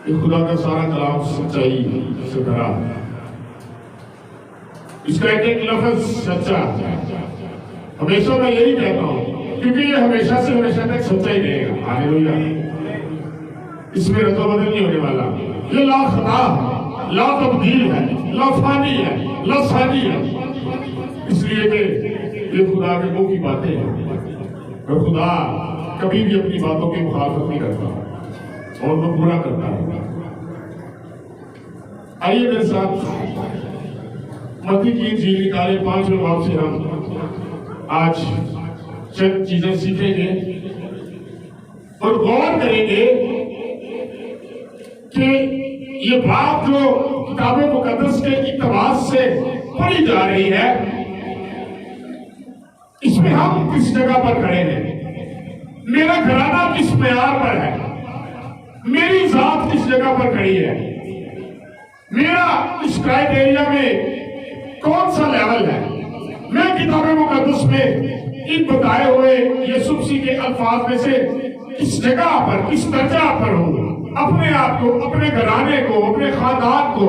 कि खुदा का सारा कलाम सच्चाई से भरा है। इसका एक लफ्ज सच्चा, हमेशा मैं यही कहता हूं, क्योंकि ये हमेशा से हमेशा तक सच्चा ही रहेगा। हालेलुया। इसमें रद्द बदल नहीं होने वाला। ये ला खता है, ला तब्दील है, ला फानी है, ला सानी है। इसलिए कि ये खुदा के मुंह की बातें हैं और खुदा कभी भी अपनी बातों की मुखालफत नहीं करता और वो पूरा करता है। आइए मेरे साथ मत्ती की इंजील निकाले 5वें बाब से हम आज चंद चीजें सीखेंगे और गौर करेंगे कि ये बात जो किताबे मुकद्दस के इत्तेबास से पढ़ी जा रही है, इसमें हम किस जगह पर खड़े हैं, मेरा घराना किस मेयार पर है, मेरी जात किस जगह पर खड़ी है, मेरा इस क्राइटेरिया में कौन सा लेवल है। मैं किताबे मुकद्दस में इन बताए हुए यीशु मसीह के अल्फाज में से किस जगह पर, किस दर्जा पर हूं। अपने आप को, अपने घराने को, अपने खानदान को,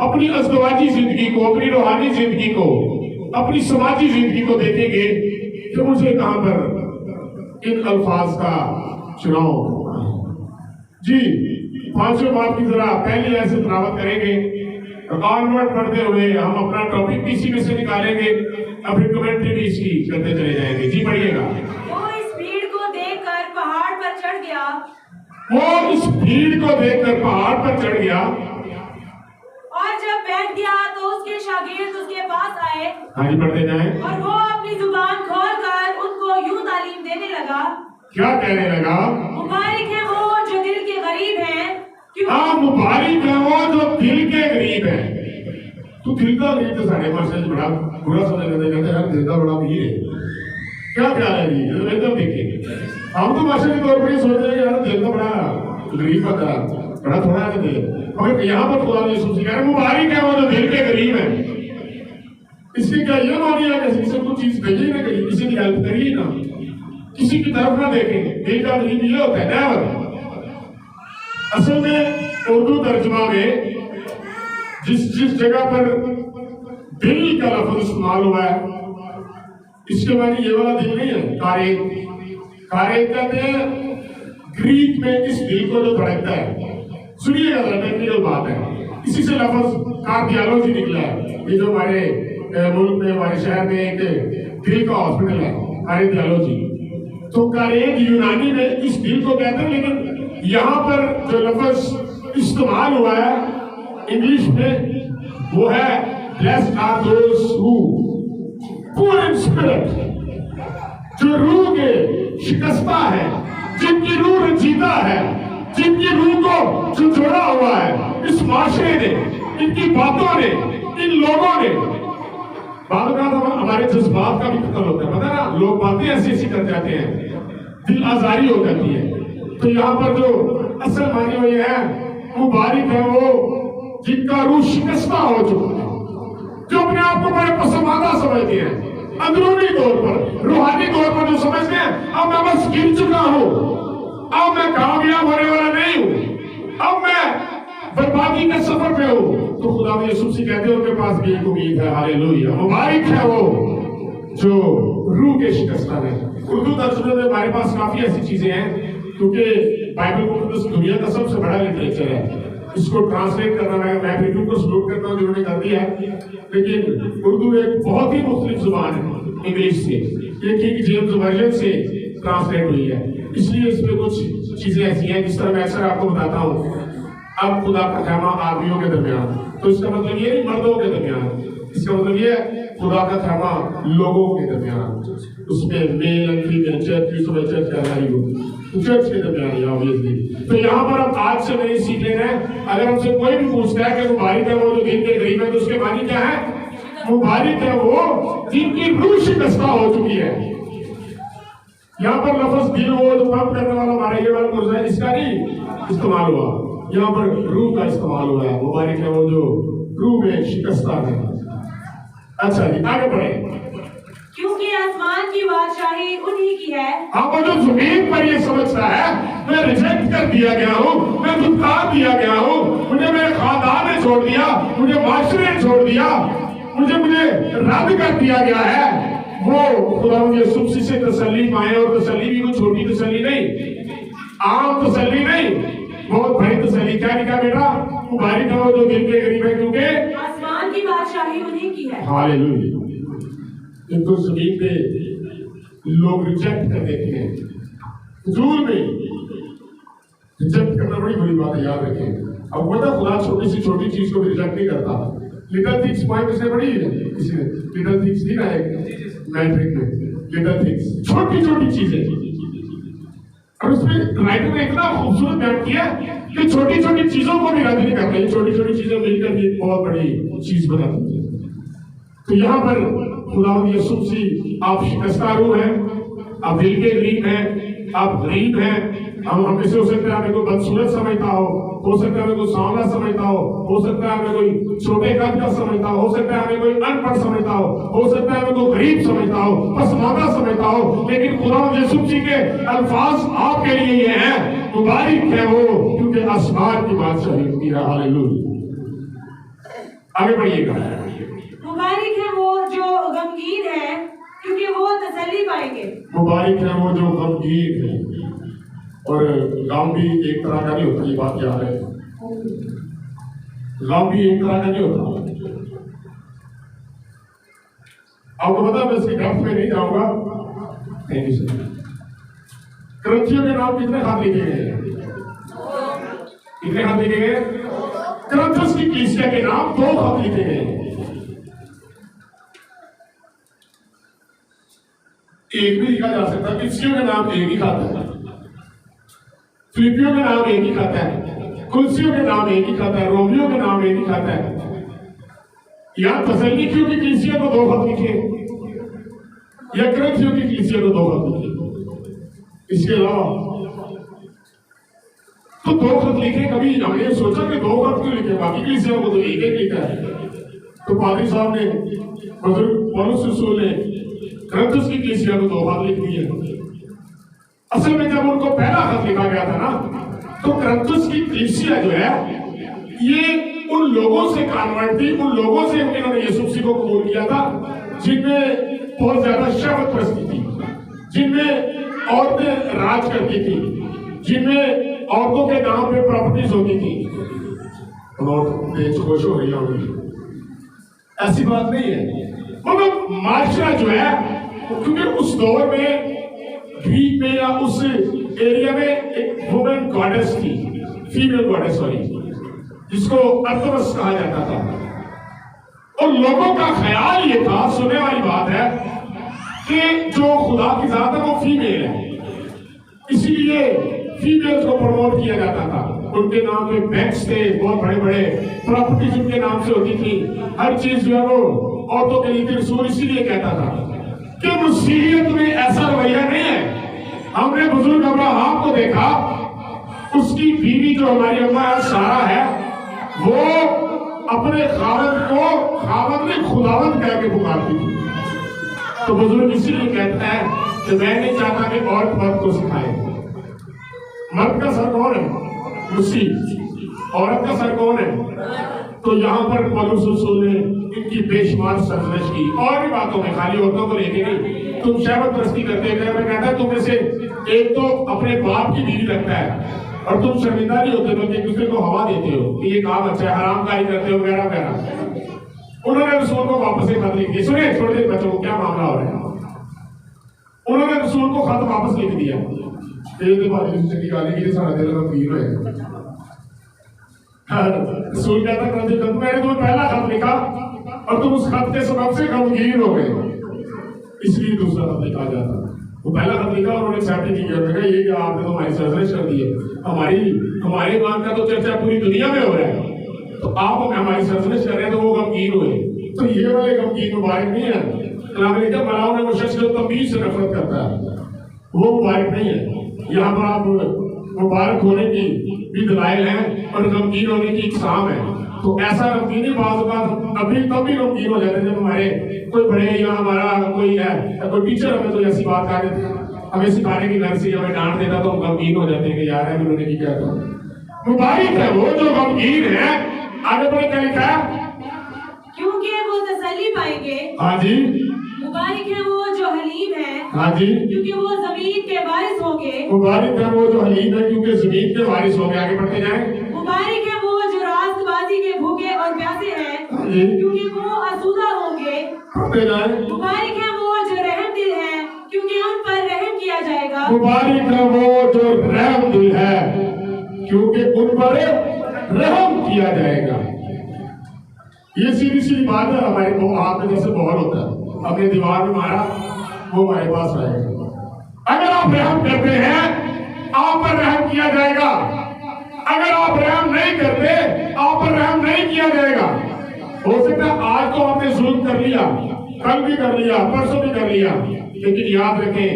अपनी अज़दवाजी जिंदगी को, अपनी रूहानी जिंदगी को, अपनी समाजी जिंदगी को देखेंगे कि मुझे कहां पर इन अल्फाज का चुनाव। जी 5वें बाब की जरा पहली आयत से तिलावत करेंगे, ऑनवर्ड पढ़ते हुए हम अपना टॉपिक भी इसी में से निकालेंगे, अपनी कमेंट्री भी इसकी करते चले जाएंगे। जी पढ़िएगा। वो इस भीड़ को देखकर पहाड़ पर चढ़ गया। वो इस भीड़ को देखकर पहाड़ पर चढ़ गया और जब बैठ गया तो उसके शागिर्द उसके पास आए। हाँ जी पढ़ते जाएं। और वो अपनी जुबान खोलकर उनको यूं तालीम देने लगा। क्या कहने लगा? मुबारक है वो जो दिल के गरीब हैं। हाँ, मुबारक है वो जो दिल के गरीब है। तू दिल का गरीब तो साढ़े मार्शल बड़ा बुरा समझ लेते कहते यार दिल का बड़ा अमीर है। क्या ख्याल है जी? एकदम देखिए, हम तो मार्शल के तौर पर ये सोचते हैं यार दिल का बड़ा गरीब बता, बड़ा थोड़ा है दिल। मगर यहाँ पर खुदा ने यीशु कह रहा है मुबारक है वो जो दिल के गरीब है। इसकी क्या ये मानी है कि किसी को चीज देगी ना, कहीं किसी की हेल्प करिए ना, किसी की तरफ ना देखें। दिल का गरीब ये होता है नेवर। असल में उर्दू तर्जुमा में जिस जगह पर दिल का लफ्ज इस्तेमाल हुआ है, इसके मानी ये वाला दिल नहीं है। कारेक कहते हैं ग्रीक में इस दिल को जो धड़कता है। सुनिएगा जरा, टेक्निकल बात है। इसी से लफ्ज कार्डियोलॉजी निकला है। ये जो हमारे मुल्क में, हमारे शहर में एक दिल का हॉस्पिटल है, कार्डियोलॉजी। तो कारेक यूनानी में इस दिल को कहते हैं, लेकिन यहाँ पर जो लफ्ज इस्तेमाल हुआ है इंग्लिश में वो है blessed are those who poor in spirit, जो रूह के शिकस्ता है, जिनकी रूह रंजीदा है, जिनकी रूह को जो जोड़ा हुआ है इस माशरे ने, इनकी बातों ने, इन लोगों ने। बाद में हमारे जज्बात का भी कत्ल होता है, पता ना, लोग बातें ऐसी ऐसी कर जाते हैं, दिल आजारी हो जाती है। तो यहाँ पर जो असल मानी हुई है, मुबारक है वो जिनका रूह शिकस्ता हो चुका है, जो अपने आप को बड़े पसंदीदा समझते हैं, अंदरूनी तौर पर, रूहानी तौर पर जो समझते हैं अब मैं बस गिर चुका हूँ, अब मैं कामयाब होने वाला नहीं हूँ, अब मैं बर्बादी के सफर पे हूँ। तो खुदा ने यीशु मसीह कहते हैं उनके पास भी एक उम्मीद है। हालेलुया। मुबारक है वो जो रूह के शिकस्ता है। उर्दू तर्जुमे में हमारे पास काफी ऐसी चीजें हैं, क्योंकि बाइबल मुकद्दस दुनिया का सबसे बड़ा लिटरेचर है। इसको ट्रांसलेट करना, मैं भी को सलूट करता हूँ जिन्होंने कर दिया है, लेकिन उर्दू एक बहुत ही मुख्तलिफ जुबान है इंग्लिश से। ये किंग जेम्स वर्जन से ट्रांसलेट हुई है, इसलिए इसमें कुछ चीजें ऐसी हैं जिस तरह मैं अक्सर आपको बताता हूँ। अब खुदा का खैमा आदमियों के दरमियान, तो इसका मतलब ये नहीं मर्दों के दरमियान, इसका मतलब ये खुदा का खैमा लोगों के दरमियान। उसमें मेल एंड फीमेल, चर्च की सुबह चर्च कहलाई हो, तो चर्च के दरमियान है ऑब्वियसली। तो यहाँ पर हम आज से नहीं सीख लेना है। अगर हमसे कोई भी पूछता है कि मुबारक है वो जो दिल के गरीब है, तो उसके मानी क्या है? मुबारक है वो जिनकी रूह शिकस्ता हो चुकी है। यहाँ पर लफ्ज दिल वो जो पंप करने वाला हमारा ये वाला पुरुष है, इसका नहीं इस्तेमाल हुआ, यहाँ पर रूह का इस्तेमाल हुआ है। मुबारक है वो जो रूह में शिकस्ता है। अच्छा जी आगे बढ़े। क्योंकि आसमान की बादशाही उन्हीं की है। अब वो जो जमीन पर ये समझता है मैं रिजेक्ट कर दिया गया हूँ, मैं धुतकार दिया गया हूँ, मुझे मेरे खानदान ने छोड़ दिया, मुझे माशरे ने छोड़ दिया, मुझे रद्द कर दिया गया है, वो खुदा यीशु से तसल्ली पाए। और तसल्ली भी कोई छोटी तसल्ली नहीं, आम तसल्ली नहीं, बहुत बड़ी तसल्ली। क्या लिखा बेटा? मुबारक है वो जो दिल के करीब है, क्योंकि आसमान की बादशाही उन्हीं की है। हालेलुया। इनको जमीन पे लोग रिजेक्ट कर देते हैं, हुजूर में रिजेक्ट करना बड़ी बड़ी बात है, याद रखें। अब पता खुदा छोटी सी छोटी चीज को भी रिजेक्ट नहीं करता। लिटिल थिंग्स पॉइंट इसने पढ़ी है, किसी ने लिटिल थिंग्स नहीं ना है मैट्रिक में, लिटिल थिंग्स छोटी छोटी चीजें, और उसमें राइटर ने इतना खूबसूरत बयान किया कि छोटी छोटी चीजों को भी रद्द नहीं करता, ये छोटी छोटी चीजें मिलकर भी एक बहुत बड़ी चीज बनाती है। तो यहाँ पर खुदा यीशु मसीह, आप शिकस्ता रूह हैं, आप दिल के गरीब हैं, आप गरीब हैं। हम हमें से हो सकता है हमें कोई बदसूरत समझता हो सकता है हमें कोई सांवला समझता हो सकता है हमें कोई छोटे कद का समझता हो सकता है हमें कोई अनपढ़ समझता हो सकता है हमें कोई गरीब समझता हो, पसमानदा समझता हो, लेकिन खुदा यीशु मसीह के अल्फाज आपके लिए ये हैं, मुबारक है वो क्योंकि आसमान की बादशाही उनकी है। हालेलुया। आगे बढ़िएगा। मुबारक है वो जो गमगीन है क्योंकि वो तसल्ली पाएंगे। मुबारक है वो जो गमगीन है। और गम भी एक तरह का नहीं होता, ये बात याद है, गम भी एक तरह का नहीं होता। आपको पता मैं इसके ग्रंथ में नहीं जाऊंगा, थैंक यू सर। क्रंचियों के नाम कितने हाथ लिखे गए हैं? कितने हाथ लिखे गए? क्रंथस की कलीसिया के नाम 2 हाथ लिखे गए हैं। एक भी लिखा जा सकता, कलीसियों के नाम एक ही खाता है, फिलिपियों के नाम एक ही खाता है, कुलसियों के नाम एक ही खाता है, रोमियो के नाम एक ही खाता है। या तसल्लिकियों की कलीसिया को 2 हाथ लिखे, या क्रंथियों की कलीसिया को 2 हाथ लिखे। इसके अलावा तो 2 खत लिखे, कभी हमने सोचा कि 2 खत क्यों लिखे, बाकी कलीसिया को तो एक एक लिखा है। तो पादरी साहब ने, बुजुर्ग पौलुस रसूल ने क्रंथस की कलीसिया को 2 हाथ लिख दिए। असल में जब उनको पहला खत लिखा गया था ना, तो क्रंथस की कलीसिया जो है ये उन लोगों से कन्वर्ट थी, उन लोगों से इन्होंने यीशु मसीह को कबूल किया था जिनमें बहुत ज्यादा शहवत प्रस्ती थी, जिनमें औरतें राज करती थी, जिनमें औरतों के नाम पे प्रॉपर्टीज होती थी। और देश खुश हो रही होगी, ऐसी बात नहीं है। मतलब माशरा जो है, क्योंकि उस दौर में ग्रीक में या उस एरिया में एक वुमेन गॉडेस थी, फीमेल गॉडेस सॉरी, जिसको अर्थवस कहा जाता था। और लोगों का ख्याल ये था, सुनने वाली बात है, कि जो खुदा की जात है वो फीमेल है, इसलिए फीमेल को प्रमोट किया जाता था। उनके नाम पे बैंक्स थे, बहुत बड़े बड़े प्रॉपर्टीज उनके नाम से होती थी, हर चीज जो है वो औरतों के लिए। रसूल इसीलिए कहता था कि मसीहियत में ऐसा रवैया नहीं है। हमने बुजुर्ग अब्राहम को देखा, उसकी बीवी जो हमारी अम्मा है सारा है, वो अपने खावंद को खावंद ने खुदावंद कह के पुकारती थी। तो बुजुर्ग इसीलिए कहता है कि मैं नहीं चाहता कि औरत मर्द को सिखाए। मर्द का सर कौन है? मसीह। औरत का सर कौन है? तो यहाँ पर पौलुस रसूल ने इनकी बेशुमार सरजश की, और भी बातों में, खाली औरतों को लेके नहीं। तुम शहवत प्रस्ती करते हैं, मैं कहता है तुम में से एक तो अपने बाप की बीवी लगता है और तुम शर्मिंदा नहीं होते, बल्कि एक दूसरे को हवा देते हो कि ये काम अच्छा है, हराम कारी करते हो वगैरह वगैरह। उन्होंने रसूल को वापस एक खत लिख दिया। सुनिए छोटे बच्चों को क्या मामला हो रहा है। उन्होंने रसूल को खत वापस लिख दिया, सारा दिल में रसूल कहता है मैंने तुम्हें पहला खत लिखा और तुम उस खत के सबब से गमगीन हो गए, इसलिए दूसरा खत लिखा जाता। वो पहला खत लिखा और उन्होंने एक्सेप्ट नहीं किया। ये क्या आपने तो हमारी सरजश कर दी है, हमारे ईमान का तो चर्चा पूरी दुनिया में हो रहा है, तो आप हमारी सरजश कर रहे हैं, तो वो गमगीन हुए। तो ये वाले गमगीन मुबारक नहीं है। मलाओं ने वो शख्स जो तमीज से नफरत करता है, वो मुबारक नहीं है। यहाँ पर आप मुबारक होने की भी दलाइल हैं और गमगीन होने की इकसाम है। तो ऐसा गमगीनी बात अभी तभी गमगीन हो जाते हैं जब हमारे कोई बड़े या हमारा कोई है, कोई टीचर हमें तो ऐसी बात कर देते हैं हमें सिखाने की घर से हमें डांट देता तो हम गमगीन हो जाते हैं कि यार है उन्होंने नहीं क्या था। मुबारक है वो जो गमगीन है। आगे बढ़े क्या लिखा है? क्योंकि वो तसल्ली पाएंगे। हाँ जी। मुबारक है वो जो हलीम है। हाँ जी। क्योंकि वो जमीन के वारिस होंगे। मुबारक है वो जो हलीम है क्योंकि जमीन के वारिस होंगे। आगे बढ़ते जाएं। मुबारक है वो जो रास्तबाजी के भूखे और प्यासे हैं। हाँ जी। क्योंकि वो आसूदा होंगे। बढ़ते जाएं। मुबारक है वो जो रहम दिल है क्योंकि उन पर रहम किया जाएगा। मुबारक है वो जो रहम दिल है क्योंकि उन पर रहम किया जाएगा। ये सीधी सीधी बात है। हमारे को हाथ में जैसे बॉल होता है, अपने दीवार में मारा, वो हमारे पास रहेगा। अगर आप रहम करते हैं आप पर रहम किया जाएगा। अगर आप रहम नहीं करते आप पर रहम नहीं किया जाएगा। हो सकता है आज तो आपने जुल्म कर लिया, कल भी कर लिया, परसों भी कर लिया, लेकिन याद रखें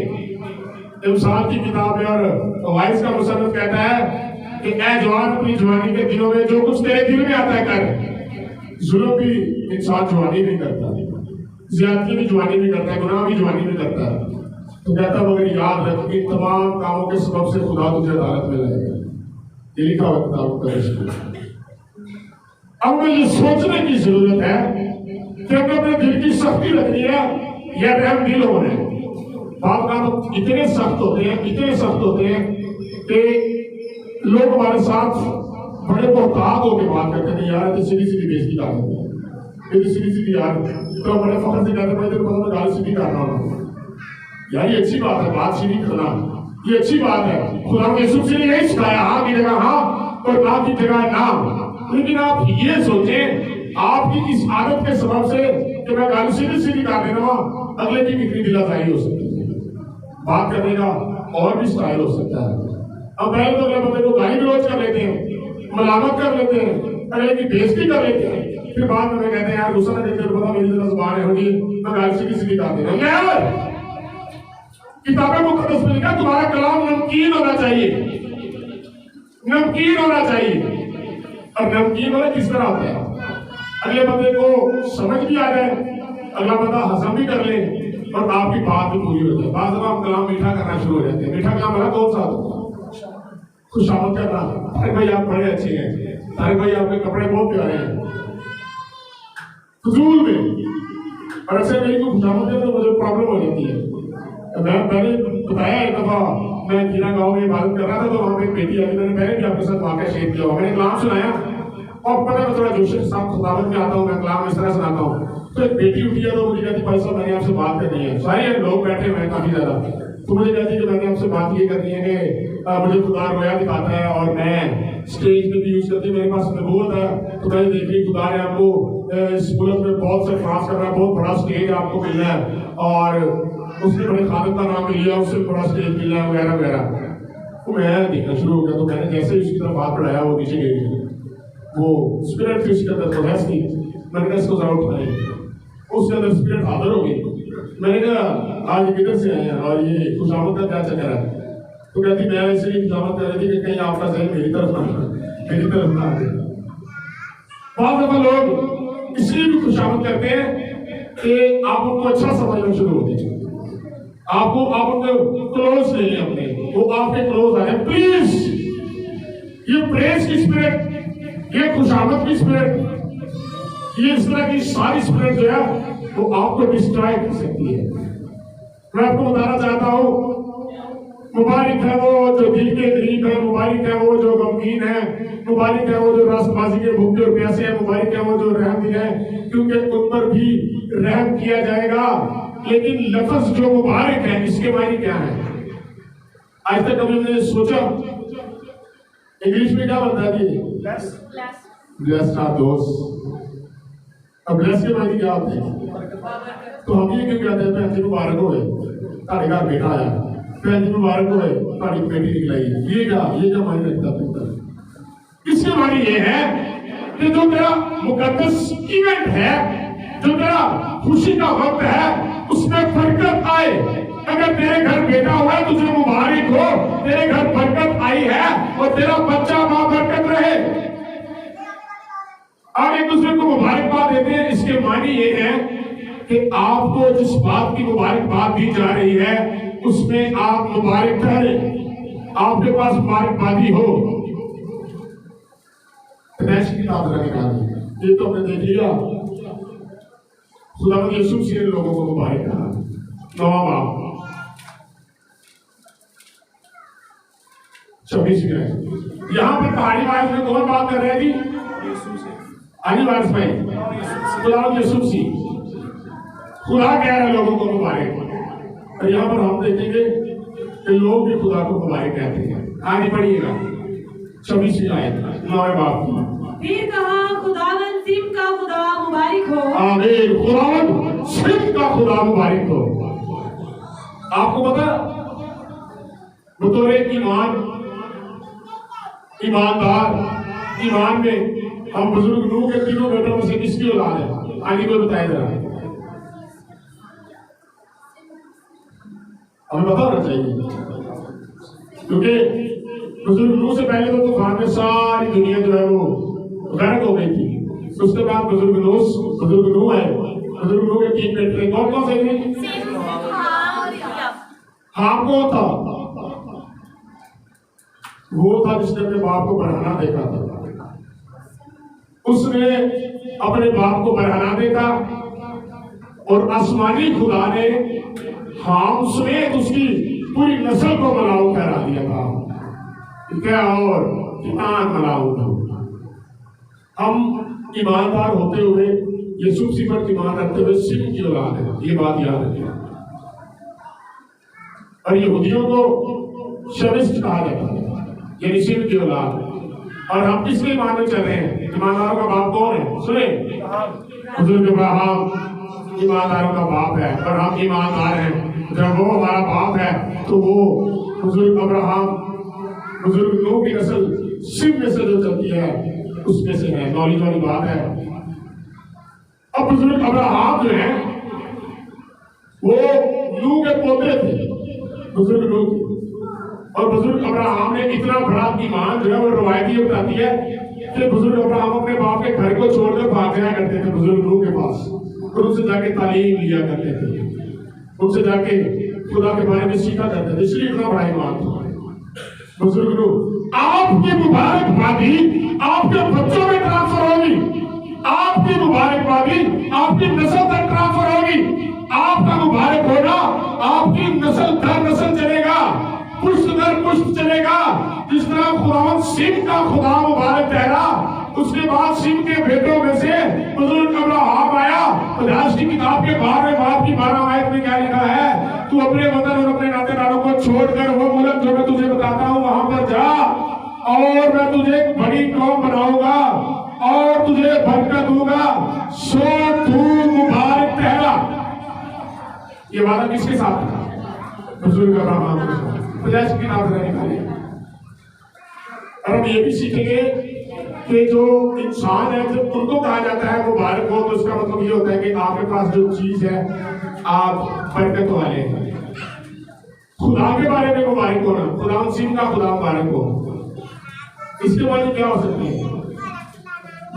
इंसान की किताब में और वाइस का मुसन्निफ कहता है कि ऐ जवान अपनी जवानी के दिनों में जो कुछ तेरे दिल में आता है कर। जुल्म भी इंसान जवानी में करता है, ज्यादती भी जवानी में करता है, गुनाह भी जवानी में करता है। तो कहता मगर याद रख इन तमाम कामों के सबब से खुदा तुझे अदालत में लाएगा। ये लिखा हुआ किताब का रिश्ता। अब हमें ये सोचने की जरूरत है कि हमें अपने दिल की सख्ती रखनी है या रहम दिल होना है। बात काम इतने सख्त होते हैं, इतने सख्त होते हैं कि लोग हमारे साथ बड़े मोहताज होकर बात करते हैं। यार तो सीधी सीधी बेइज्जती कर रहे हैं, ये सीधी सीधी यार तो बड़े फख्र से कहते हैं तेरे को मैं गाली सीधी कर रहा हूँ। यार ये अच्छी बात है, बात सीधी करना ये अच्छी बात है। खुदा ने यीशु से यही सिखाया, हाँ की जगह हाँ और ना की जगह ना। लेकिन आप ये सोचें आपकी इस आदत के सबब से कि मैं गाली सीधी सीधी कर दे रहा हूँ, अगले की कितनी दिलासाई हो सकती है, बात करने का और भी स्टाइल हो सकता है। अब पहले तो अगले बंदे को गाली गलौज कर लेते हैं, मलामत कर लेते हैं, अगले की बेइज्जती कर लेते हैं, फिर बाद में कहते हैं यार गुस्सा नहीं करते, पता मेरी तरह जुबान है होगी, मैं गाली सीधी सीधी कर दे रहा हूँ। किताबें मुकद्दस में लिखा तुम्हारा कलाम नमकीन होना चाहिए, नमकीन होना चाहिए। और नमकीन होना किस तरह होता है? अगले बंदे को समझ भी आ जाए, अगला बंदा हजम भी कर ले और आपकी बात भी पूरी हो जाए। बाद में हम कलाम मीठा करना शुरू हो जाते हैं। मीठा कलाम वाला कौन सा होता है? खुशामद करना। अरे भाई आप बड़े अच्छे हैं, अरे भाई आपके कपड़े बहुत प्यारे हैं, फजूल में। और ऐसे मेरी को खुशामद करना तो मुझे प्रॉब्लम हो जाती है। मैंने बताया एक दफा मैं कीरा गांव में इबादत कर रहा था, तो वहां पे एक बेटी आई, मैंने पहले भी आपके साथ वाकया शेयर किया हुआ। मैंने कलाम सुनाया और पता है थोड़ा जोश के साथ खुदावत में आता हूँ, मैं कलाम इस तरह सुनाता हूँ। तो एक बेटी उठी है तो मुझे कहती भाई साहब मैंने आपसे बात करनी है। सारे लोग बैठे हुए हैं काफी ज्यादा, तो मुझे कहती कि मैंने आपसे बात ये करनी है कि मुझे खुदा रोया दिखाता है और मैं स्टेज पे भी यूज करती हूँ, मेरे पास नबूवत है। तो मैंने देखी खुदा ने आपको इस मुल्क में बहुत से फ्रांस कर रहा है, बहुत बड़ा स्टेज आपको मिलना है और उसने बड़े खालिद का नाम लिया, उससे बड़ा स्टेज मिलना है वगैरह वगैरह। तो मैं देखना शुरू हो गया। तो मैंने जैसे उसकी तरफ हाथ बढ़ाया वो नीचे गिर, वो स्पिरिट थी उसके अंदर प्रोसेस थी। मैंने कहा इसको जरा उठाई, उसके अंदर स्पिरिट हाजिर हो गई। मैंने कहा आज किधर से आए हैं और ये खुशामद का क्या चक्कर है? तो कहती मैं इसलिए खुशामद कर रही थी कि कहीं आपका जहन मेरी तरफ ना आ जाए। बहुत दफा लोग इसलिए भी खुशामद करते हैं कि आप उनको अच्छा समझना शुरू होते हैं, आपको आप उनको क्लोज ले लें अपने, वो आपके क्लोज आ जाए। प्लीज ये प्रेस की स्पिरिट, ये खुशामद की स्पिरिट, ये इस तरह की सारी स्पिरिट जो है वो आपको डिस्ट्रॉय कर सकती है। मैं आपको बताना चाहता हूँ मुबारक है वो जो दिल के करीब है, मुबारक है वो जो गमगीन है, मुबारक है वो जो रास्तबाजी के भूखे और प्यासे है, मुबारक है वो जो रहम दिल है क्योंकि उन पर भी रहम किया जाएगा। लेकिन लफ्ज जो मुबारक है इसके मायने क्या है? आज तक कभी मैंने सोचा इंग्लिश में क्या बनता है? Blessed are those. अब ब्लेस के मायने क्या होते हैं? तो हम ये क्यों कहते हैं भैन जी मुबारक होए तारे घर बेटा आया, भैन जी मुबारक होए तारी बेटी निकलाई। ये क्या मायने रखता है? इसके मायने ये है कि जो तेरा मुकद्दस इवेंट है, जो तेरा खुशी का वक्त है, उसमें बरकत आए। अगर तेरे घर बेटा हुआ है तुझे मुबारक हो, तेरे घर बरकत आई है और तेरा बच्चा मां बरकत रहे। और एक दूसरे को मुबारकबाद देते हैं। इसके मानी ये है कि आपको जिस बात की मुबारकबाद दी जा रही है उसमें आप मुबारक ठहरे, आपके पास मुबारकबादी हो। पैदाइश की बात निकाली, ये तो हमने देख लिया। खुदा यीशु मसीह ने लोगों को मुबारक कहा। नौवां बाब 26 में यहाँ पर पहाड़ी वायस में कौन बात कर रहे हैं जी? आनी वायस में खुदा यीशु मसीह, खुदा कह रहे हैं लोगों को मुबारक। और यहाँ पर हम देखेंगे कि लोग भी खुदा को मुबारक कहते हैं। आगे पढ़िएगा 26 आयत 9वें बाब की। फिर कहा, खुदावन सिम का खुदा मुबारक हो। आमीन। खुदावन सिम का खुदा मुबारक हो। आपको पता बतौर ईमानदार ईमान में हम बुजुर्ग नूह के तीनों बेटों में से किसकी औलाद है? आगे को बताया जरा, हमें पता होना चाहिए, क्योंकि बुजुर्ग नूह से पहले तो तूफान में सारी दुनिया जो है वो गर्क हो गई थी। उसके बाद बुजुर्ग नूह है। बुजुर्ग नूह के 3 बेटे कौन कौन से थे? हाम कौन था? वो था जिसने अपने बाप को बढ़ाना देखा था। उसने अपने बाप को बढ़ाना देखा और आसमानी खुदा ने हाम समेत उसकी पूरी नस्ल को मलाऊ ठहरा दिया था। क्या और किसान मलाऊ था। हम ईमानदार होते हुए यीशु मसीह पर ईमान रखते हुए सिम की औलाद है, ये बात याद रखिए। और यहूदियों को शमिस्ट कहा जाता है, यानी सिम की औलाद। और हम किसके ईमान में चल रहे हैं? ईमानदारों का बाप कौन है? सुने, बुजुर्ग अब्राहम ईमानदारों का बाप है और हम ईमानदार हैं। जब वो हमारा बाप है तो वो बुजुर्ग अब्राहम, बुजुर्ग नूह की नस्ल सिम में से जो चलती है उसमें से है। नॉलेज वाली बात है। अब बुजुर्ग अब्राहम जो है वो नूह के पोते थे, बुजुर्ग नूह के। और बुजुर्ग अब्राहम ने इतना बड़ा ईमान जो है वो रवायती बताती है कि बुजुर्ग अब्राहम अपने बाप के घर को छोड़कर भाग जाया करते थे बुजुर्ग नूह के पास और उनसे जाके तालीम लिया करते थे, उनसे जाके खुदा के बारे में सीखा करते थे। इसलिए इतना बड़ा ईमान था बुजुर्ग नूह। आपकी मुबारकबादी आपके बच्चों में ट्रांसफर होगी, आपकी मुबारकबादी आपकी नस्ल तक ट्रांसफर होगी। आपका मुबारक होना आपकी नस्ल दर नस्ल चलेगा, पुष्ट दर पुष्ट चलेगा। जिस तरह खुदावन सिम का खुदा मुबारक ठहरा, उसके बाद सिम के बेटों में से बुजुर्ग अब्राहम आया। पैदाइश की किताब के 12वें बाब की 12 आयत में क्या लिखा है? तू अपने वतन और अपने नातेदारों को छोड़कर वो मुल्क जो मैं तुझे बताता हूँ वहां पर जा और मैं तुझे एक बड़ी कौम बनाऊंगा और तुझे बरकत दूंगा, सो तू मुबारक ठहरा। ये वादा किसके साथ था? बुजुर्ग अब्राहम के साथ। पैदाइश की किताब से निकाली। और हम ये भी सीखेंगे कि जो इंसान है जब उनको कहा जाता है मुबारक हो तो उसका मतलब ये होता है कि आपके पास जो चीज है आप बरकत वाले हैं। खुदा के बारे में मुबारक होना, खुदा सिम का खुदा मुबारक हो, इसके बारे में क्या हो सकती है?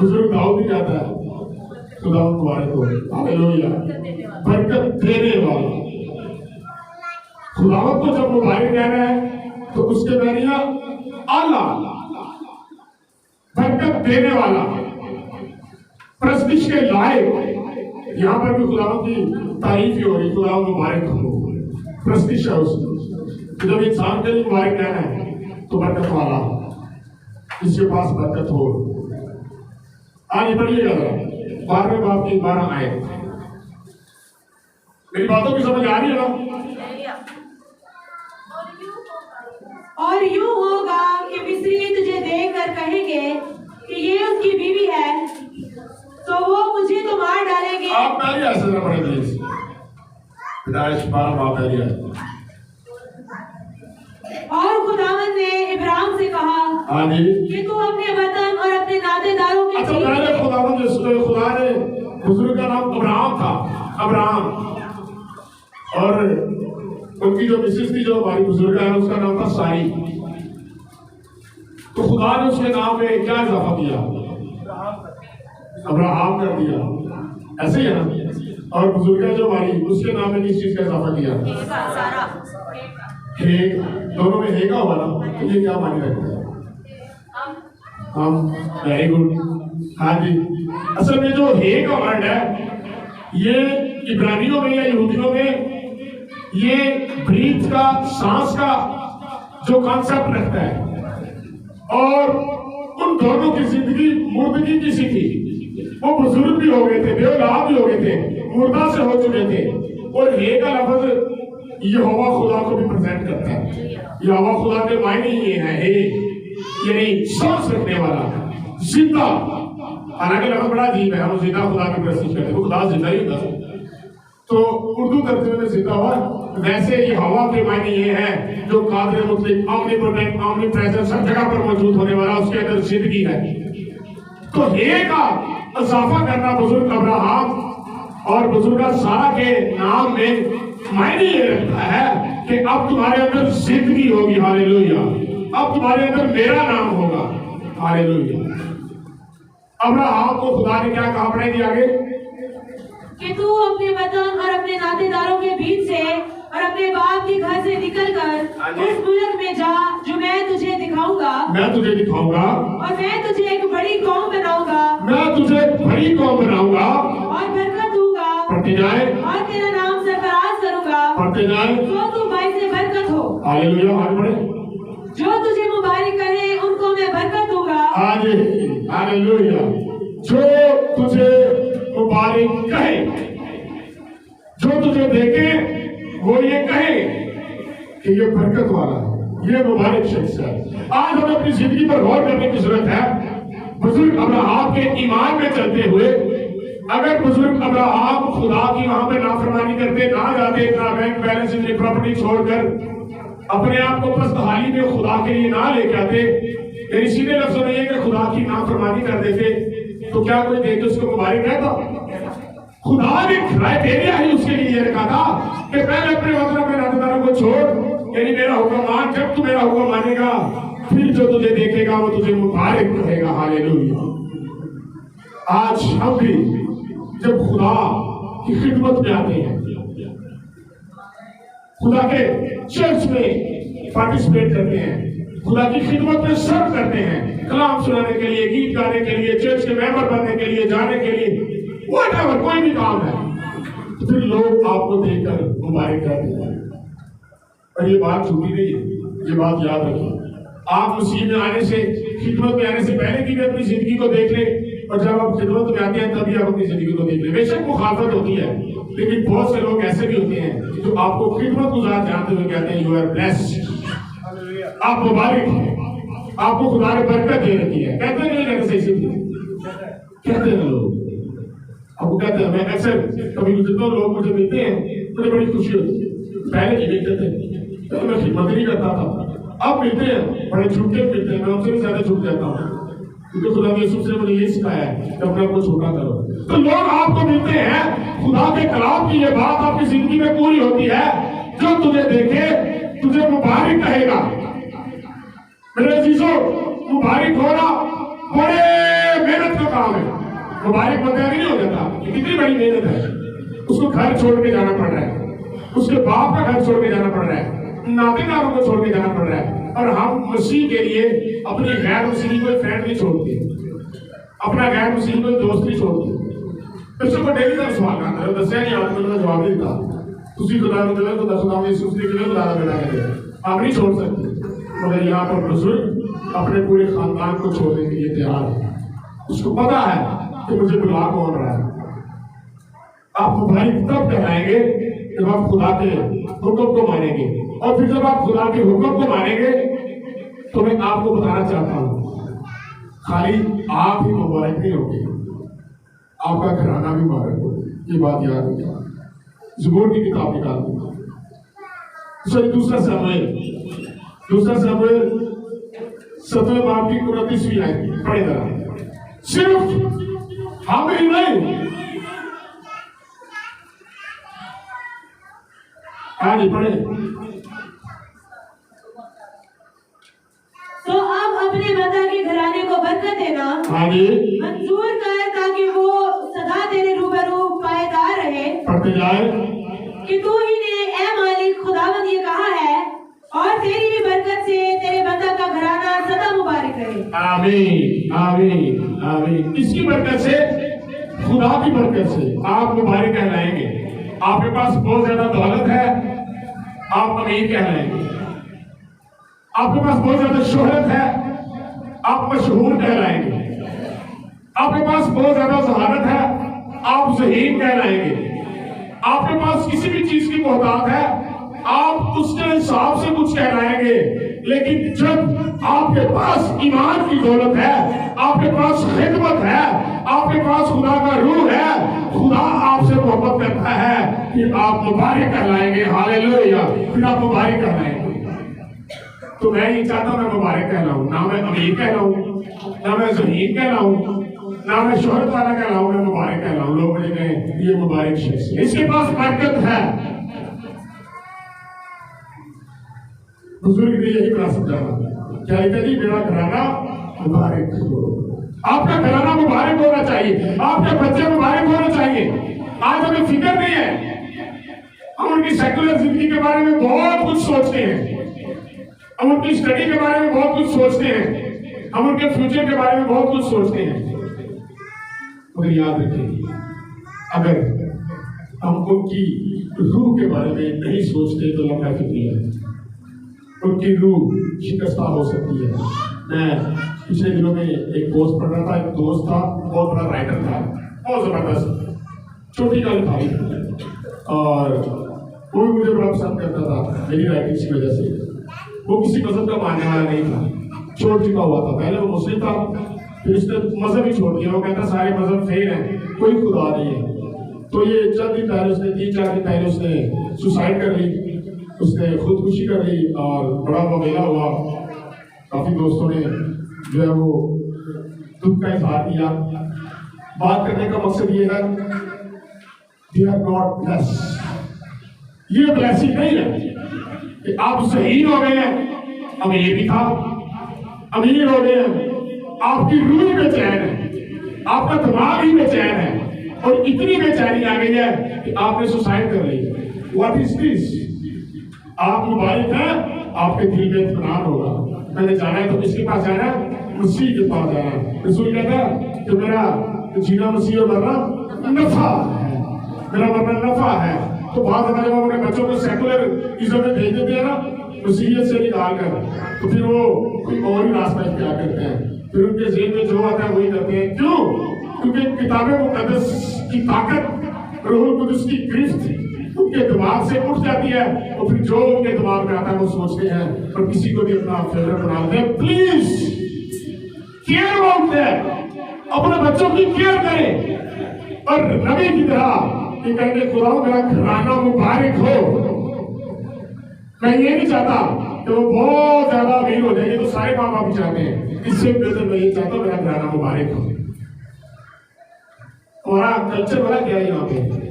बुजुर्ग दाऊद भी कहता है खुदा मुबारक हो, हालेलुया, बरकत देने वाला। खुदावत को जब मुबारक कहना है तो उसके बैरिया आला, बरकत देने वाला, प्रस्तिश के लायक। यहाँ पर भी खुदावत की तारीफ ही हो रही, खुदा मुबारक हो, प्रस्तिश है उसकी। जब इंसान के लिए मुबारक कहना है तो बरकत वाला, इसके पास बरकत हो। आगे बढ़िएगा 12वें बाब की 12 आयत। मेरी बातों की समझ आ रही है ना? और यूं होगा कि मिस्री तुझे देखकर कहेंगे कि ये उसकी बीवी है, तो वो मुझे तो मार डालेंगे। आप पहले ऐसे ना पढ़े प्लीज। पैदाइश 12 बाब पहले है। और खुदावन ने इब्राहिम से कहा हाँ जी कि तू अपने वतन और अपने नातेदारों के अच्छा पहले खुदावन ने खुदा ने बुजुर्ग का नाम अब्राहम था, अब्राहम, और उनकी जो मिसेस थी जो हमारी बुजुर्ग है उसका नाम था सारी। तो खुदा ने उसके नाम में क्या इजाफा किया? अब्राहम कर दिया। ऐसे ही है ना? और बुजुर्ग जो हमारी उसके नाम में किस चीज का इजाफा किया? हे, दोनों में हे का होगा ना, तो ये क्या मानी रखता है? हम, वेरी गुड, हाँ जी। असल में जो हे का वर्ड है ये इब्रानियों में या यहूदियों में ये ब्रीथ का, सांस का जो कॉन्सेप्ट रखता है। और उन दोनों की जिंदगी मुर्दगी की सी थी। वो बुजुर्ग भी हो गए थे, बेऔलाद भी हो गए थे, मुर्दा से हो चुके थे। और हे का लफ्ज यहोवा खुदा को भी प्रेजेंट करता है। यहोवा खुदा के मायने ये है, हे यानी सांस रखने वाला, जिंदा। हालांकि लफ्ज बड़ा अजीब है, हम जिंदा खुदा की प्रस्तुत करते हैं, खुदा जिंदा ही होता है। तो उर्दू तर्जुमे में जिंदा हुआ। वैसे ये हवा के मायने ये है जो कादिर मुतलक, ऑमनीपोटेंट, ऑमनीप्रेजेंट, सब जगह पर मौजूद होने वाला, उसके अंदर जिंदगी है। तो हे का इजाफा करना बुजुर्ग अब्राहम और बुजुर्ग सारा के नाम में मायने ये रखता है कि अब तुम्हारे अंदर जिंदगी होगी। हालेलुया। अब तुम्हारे अंदर मेरा नाम होगा। हालेलुया। अब्राहम को खुदा ने क्या कहा? पढ़ेंगे आगे कि तू अपने वतन और अपने नातेदारों के बीच से और अपने बाप के घर से निकलकर उस मुल्क में जा जो मैं तुझे दिखाऊंगा। मैं तुझे दिखाऊंगा और मैं तुझे एक बड़ी कौम बनाऊंगा। मैं तुझे एक बड़ी कौम बनाऊंगा और बरकत दूंगा। पढ़ते जाए। और तेरा नाम सरफराज करूंगा। पढ़ते जाए। तो तू भाई से बरकत हो। हालेलुया। आगे बढ़े। जो तुझे मुबारक करे उनको मैं बरकत दूंगा। हालेलुया। जो तुझे मुबारक कहे, जो तुझे देखे वो ये कहे कि ये बरकत वाला है, ये मुबारक शख्स है। आज हमें अपनी जिंदगी पर गौर करने की जरूरत है। बुजुर्ग अब्राहम के ईमान में चलते हुए अगर बुजुर्ग अब्राहम खुदा की वहां पे नाफरमानी करते, ना जाते, ना बैंक बैलेंस, अपनी प्रॉपर्टी छोड़कर अपने आप को पस्तहाली में खुदा के लिए ना लेके आते, मेरी सीधे लफ्जों में ये कि खुदा की नाफरमानी कर देते, तो क्या कोई देख के उसको मुबारक रहता? खुदा ने क्राइटेरिया ही उसके लिए रखा था कि पहले अपने वतन, अपने नातेदारों को छोड़, यानी मेरा हुक्म मान। जब तू मेरा हुक्म मानेगा फिर जो तुझे देखेगा वो तुझे मुबारक कहेगा। हालेलुया। आज हम भी जब खुदा की खिदमत में आते हैं, खुदा के चर्च में पार्टिसिपेट करते हैं, खुदा की खिदमत में सर्व करते हैं, कलाम सुनाने के लिए, गीत गाने के लिए, चर्च के मेंबर बनने के लिए, जाने के लिए, व्हाटएवर कोई भी काम है, तो फिर लोग आपको देखकर मुबारक करते हैं। और ये बात छूटी नहीं है, ये बात याद रखिए। आप मसीह में आने से, खिदमत में आने से पहले की भी अपनी जिंदगी को देख ले, और जब आप खिदमत में आते हैं तभी आप अपनी जिंदगी को देख ले। बेशक मुखालफत होती है, लेकिन बहुत से लोग ऐसे भी होते हैं जो आपको खिदमत गुजार जानते हुए कहते हैं यू आर ब्लेस्ड, आप मुबारक हैं, आपको खुदा ने बरकत दे रखी है। कहते नहीं कहते? सही से कहते हैं लोग, आपको कहते हैं। मैं अक्सर कभी जितने लोग मुझे मिलते हैं मुझे बड़ी खुशी होती है। पहले नहीं मिलते थे तो मैं खिदमत नहीं करता था, अब मिलते हैं बड़े छूट के मिलते हैं, मैं उनसे भी ज्यादा छूट जाता हूँ, क्योंकि खुदा ने यीशु से मुझे ये सिखाया है कि अपने आप को छोटा करो। तो लोग आपको मिलते हैं, खुदा के कलाम की ये बात आपकी जिंदगी में पूरी होती है, जो तुझे देखे तुझे मुबारक कहेगा। मेरे अजीजों, मुबारक होना बड़े मेहनत का काम है। मुबारक बंदा भी नहीं हो जाता, कितनी बड़ी मेहनत है। उसको घर छोड़ के जाना पड़ रहा है, उसके बाप का घर छोड़ के जाना पड़ रहा है, नातेदारों को छोड़ के जाना पड़ रहा है। और हम मसीह के लिए अपनी गैर मसीही कोई फ्रेंड नहीं छोड़ते, अपना गैर मसीही कोई दोस्त नहीं छोड़ते। इसको डेली का सवाल आता है, दस नहीं आपको मैं जवाब नहीं था, उसी खुदा को दिला तो खुदा में यीशु के लिए खुदा बेटा है, आप नहीं छोड़ सकते। मगर यहाँ पर बुजुर्ग अपने पूरे खानदान को छोड़ने के लिए तैयार है। उसको पता है कि मुझे बुला कौन रहा है। आप मुबारक तब कहलाएंगे जब आप खुदा के हुक्म को मानेंगे, और फिर जब आप खुदा के हुक्म को मानेंगे तो मैं आपको बताना चाहता हूं, खाली आप ही मुबारक नहीं होंगे, आपका घराना भी मुबारक होगा। ये बात याद रखिएगा। ज़बूर की किताब निकाल दूसरा सामुएल 7वें बाब की 29वीं आयत पढ़े जरा। सिर्फ हम ही नहीं, आगे पढ़े। तो अब अपने माता के घराने को बरकत देना आगे मंजूर कर, ताकि वो सदा तेरे रूबरू पायदार रहे। पढ़ते जाए कि तू ही ने ए मालिक खुदावंद ये कहा है, और तेरी भी बरकत से तेरे बंदा का घराना सदा मुबारक रहे। आमीन आमीन आमीन। इसकी बरकत से, खुदा की बरकत से आप मुबारक कहलाएंगे। आपके पास बहुत ज्यादा दौलत है, आप अमीर कहलाएंगे। आपके पास बहुत ज्यादा शोहरत है, आप मशहूर कहलाएंगे। आपके पास बहुत ज्यादा जहारत है, आप ज़हीन कहलाएंगे। आपके पास किसी भी चीज की मोहतात है, आप उसके हिसाब से कुछ कहलाएंगे। लेकिन जब आपके पास ईमान की दौलत है, आपके पास खिदमत है, आपके पास खुदा का रूह है, खुदा आपसे मोहब्बत करता है, फिर आप मुबारक कहलाएंगे। हालेलुया, फिर आप मुबारक कहलाएंगे। तो मैं ये चाहता हूं मैं मुबारक कहलाऊं, ना मैं अमीर कहलाऊं, ना मैं ज़हीन कहलाऊं, ना मैं शोहरत वाला कहलाऊं, मैं मुबारक कहलाऊं। लोग मुझे कहें ये मुबारक शख्स है, इसके पास बरकत है। बुजुर्ग ने यही बड़ा समझाना, क्या लिखा जी, मेरा घराना मुबारक हो। आपका घराना मुबारक होना चाहिए, आपके बच्चे मुबारक होने चाहिए। आज हमें फिक्र नहीं है, हम उनकी सेकुलर जिंदगी के बारे में बहुत कुछ सोचते हैं, हम उनकी स्टडी के बारे में बहुत कुछ सोचते हैं, हम उनके फ्यूचर के बारे में बहुत कुछ सोचते हैं। मगर याद रखिए, अगर हम उनकी रूह के बारे में नहीं सोचते तो लंबा फिक्रिया है, उनकी रूह शिकस्ता हो सकती है। मैं पिछले दिनों में एक पोस्ट पढ़ रहा था, एक दोस्त था, बहुत बड़ा राइटर था, बहुत जबरदस्त, छोटी का लिखाई, और वो भी मुझे बड़ा पसंद करता था मेरी राइटिंग की वजह से। वो किसी मजहब का मानने वाला नहीं था, छोड़ चुका हुआ था। पहले वो मुस्लिम था, फिर उसने मजहब ही छोड़ दिया। वो कहता सारे मजहब फेल हैं, कोई खुदा नहीं है। तो ये चंद दिन पहले उसने, 3-4 दिन पहले उसने सुसाइड कर ली, उसने खुदकुशी कर ली, और बड़ा बवेला हुआ। काफी दोस्तों ने जो है वो दुख का इजहार किया। बात करने का मकसद ये है, वी आर नॉट ब्लेस, ये ब्लेसिंग नहीं है कि आप ज़हीन हो गए हैं। अमीर भी था, अमीर हो गए हैं, आपकी रूह बेचैन है, आपका दिमाग ही बेचैन है, और इतनी बेचैनी आ गई है कि आपने सुसाइड कर ली। What is this? आप मुबारक हैं, आपके दिल में इत्मीनान होगा। मैंने जाना है तो किसके पास जाना है? मसीह के पास जाना है। रसूल कहता है कि मेरा जीना मसीह और मरना नफा है, मेरा मरना नफा है। तो बहुत हमारे लोग अपने बच्चों को सेकुलर इज्म में भेज देते हैं ना, मसीहियत से निकाल कर, तो फिर वो कोई और ही रास्ता इख्तियार करते हैं, फिर उनके जेब में जो आता है वही करते हैं। क्यों? क्योंकि किताबें मुक़द्दस की ताकत, रूहुल कुद्दुस की गिरफ्त उनके दिमाग से उठ जाती है, और फिर जो उनके दिमाग में आता है वो सोचते हैं, और किसी को भी अपना फेवरेट बना लेते हैं। प्लीज केयर अबाउट दैट, अपने बच्चों की केयर करें, और नबी की तरह कि कहते खुदा मेरा घराना मुबारक हो। मैं ये नहीं चाहता कि वो बहुत ज्यादा अमीर हो जाए, तो सारे माँ बाप चाहते हैं। इससे बेहतर मैं ये चाहता हूँ मेरा घराना मुबारक हो। हमारा कल्चर बड़ा क्या है यहाँ पे,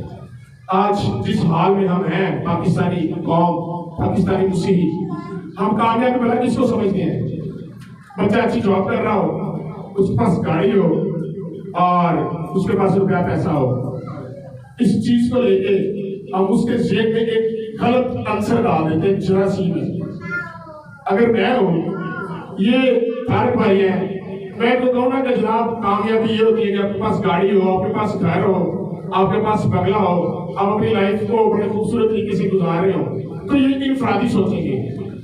आज जिस हाल में हम हैं, पाकिस्तानी कौम, पाकिस्तानी मसीही, हम कामयाबी भला किसको समझते हैं? बच्चा अच्छी जॉब कर रहा हो, उसके पास गाड़ी हो, और उसके पास रुपया पैसा हो। इस चीज को लेके हम उसके जेब में एक गलत आंसर डाल देते हैं, जरासी में। अगर मैं हूँ, ये तारक भाई है, मैं तो कहूँ ना कि जनाब कामयाबी ये होती है कि आपके पास गाड़ी हो, आपके पास घर हो, आपके पास बंगला हो, आप अपनी लाइफ को बड़े खूबसूरत तरीके से गुजार रहे हो। तो ये इनफरादी सोचेंगे,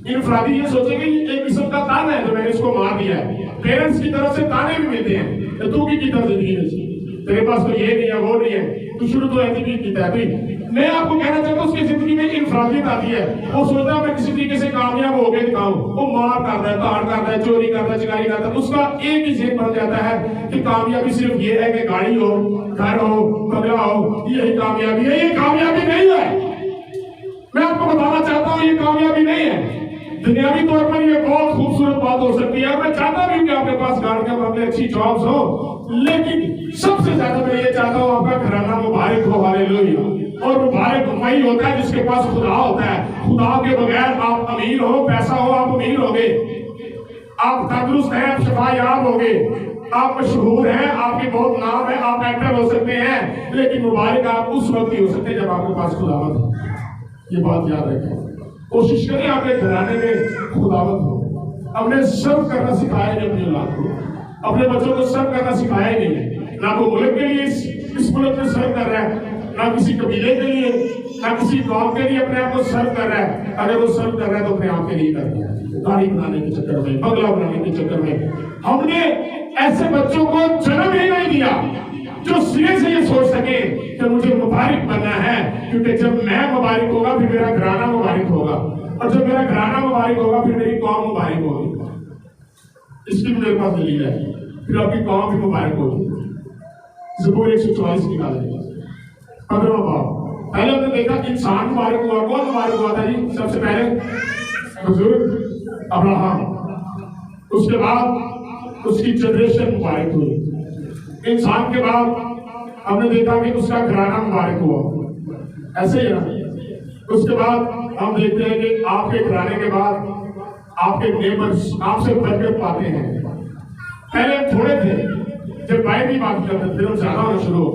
इनफरादी ये सोचेंगे एक किस्म का ताना है जो मैंने इसको मार दिया है। पेरेंट्स की तरफ से ताने भी मिलते हैं तो तू की तरह जिंदगी में तेरे पास तो ये नहीं है, वो नहीं है, तू शुरू तो ऐसी भी किया है। मैं आपको कहना चाहता हूँ उसकी जिंदगी में इनफरादियत आती है। वो सोचता है मैं किसी तरीके से कामयाब हो गया दिखाऊं, वो मार करता है, ताड़ करता है, चोरी करता है, चिकारी करता है, उसका एक ही जेब बन जाता है कि कामयाबी सिर्फ ये है कि गाड़ी हो, घर हो, बंगला हो, यही कामयाबी है। ये कामयाबी नहीं है। मैं आपको बताना चाहता हूँ ये कामयाबी नहीं है। दुनियावी तौर पर ये बहुत खूबसूरत बात हो सकती है, मैं चाहता भी कि आपके पास गाड़ियां बंगले अच्छी जॉब्स हो, लेकिन सबसे ज्यादा मैं ये चाहता हूँ आपका घराना मुबारक हो। हालेलुया। और मुबारक वही होता है जिसके पास खुदा होता है। खुदा के बगैर आप अमीर हो, पैसा हो, आप अमीर हो गए। आप तंदुरुस्त हैं, आप शफायाब होंगे, आप मशहूर हैं, आपके बहुत नाम है, आप एक्टर हो सकते हैं, लेकिन मुबारक आप उस वक्त ही हो सकते हैं जब आपके पास खुदावत हो। ये बात याद रखें। कोशिश करें आपके घराने में खुदावत हो। अपने सर्व करना सिखाया नहीं अपनी औलाद को, अपने बच्चों को सर्व करना सिखाया ही नहीं। ना वो मुल्क के लिए इस मुल्क में सर्व कर रहा है, ना किसी कबीले के लिए, ना किसी कौम के लिए अपने आप को सर्व कर रहा है। अगर वो सर्व कर रहा है तो अपने आप के लिए कर रहा है। गाड़ी बनाने के चक्कर में, बंगला बनाने के चक्कर में हमने ऐसे बच्चों को जन्म ही नहीं दिया जो सिरे से ये सोच सके कि मुझे मुबारक बनना है, क्योंकि जब मैं मुबारक होगा फिर मेरा घराना मुबारक होगा, और जब मेरा घराना मुबारक होगा फिर मेरी कौम मुबारक होगी। इसकी भी मेरे पास दलील है, फिर आपकी कौम भी मुबारक होगी। ज़बूर 144 निकालेंगे 15वां बाब। पहले हमने देखा इंसान मुबारक हुआ। कौन मुबारक हुआ था जी? सबसे पहले बुजुर्ग अब्राहम, उसके बाद उसकी जनरेशन मुबारक हुई। इंसान के बाद हमने देखा कि उसका घराना मुबारक हुआ। ऐसे ही ना, उसके बाद हम देखते हैं कि आपके घराने के बाद आपके नेबर्स आपसे बरकत पाते हैं। पहले हम थोड़े थे, जब भाई भी बात करते थे, फिर हम ज्यादा होना शुरू हो।